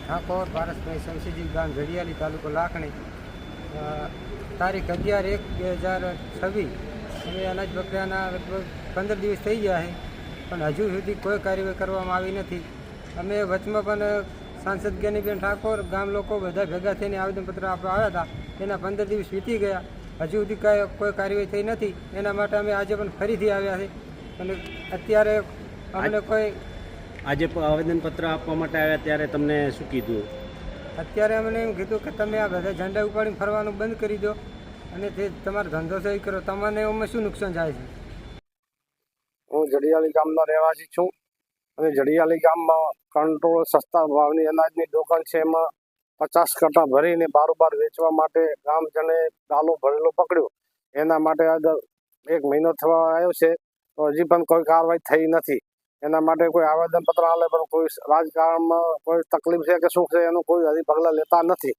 ઠાકોર પારસભાઈ શમશીજી, ગામ જડિયાલી, તાલુકો લાખણી. તારીખ 11/1/2026 અમે અનાજ બકરાના લગભગ 15 દિવસ થઈ ગયા છે, પણ હજુ સુધી કોઈ કાર્યવાહી કરવામાં આવી નથી. અમે વચમાં પણ સાંસદ જ્ઞાનીબેન ઠાકોર, ગામ લોકો બધા ભેગા થઈને આવેદનપત્ર આપવા આવ્યા હતા. એના 15 દિવસ વીતી ગયા, હજુ સુધી કોઈ કાર્યવાહી થઈ નથી. એના માટે અમે આજે પણ ફરીથી આવ્યા છે અને અત્યારે અમને કોઈ આજે આવેદનપત્ર આપવા માટે આવ્યા ત્યારે તમને શું કીધું? અત્યારે અમને એમ કીધું કે તમે આ બધા ઝંડા ઉપાડીને ફરવાનું બંધ કરી દો અને તે તમારો ધંધો સહી કરો. તમને એમાં શું નુકસાન જાય છે? હું જડિયાલી ગામનો રહેવાસી છું અને જડિયાલી ગામમાં કંટ્રોલ સસ્તા ભાવની અનાજની દુકાન છે. એમાં 50 કટ્ટા ભરીને બારોબાર વેચવા માટે ગામજને ડાલો ભરેલો પકડ્યો. એના માટે આજ 1 મહિનો થવા આવ્યો છે, તો હજી પણ કોઈ કાર્યવાહી થઈ નથી. એના માટે કોઈ આવેદનપત્ર આલે પણ કોઈ રાજકારણમાં કોઈ તકલીફ છે કે શું છે એનું કોઈ હજી પગલાં લેતા નથી.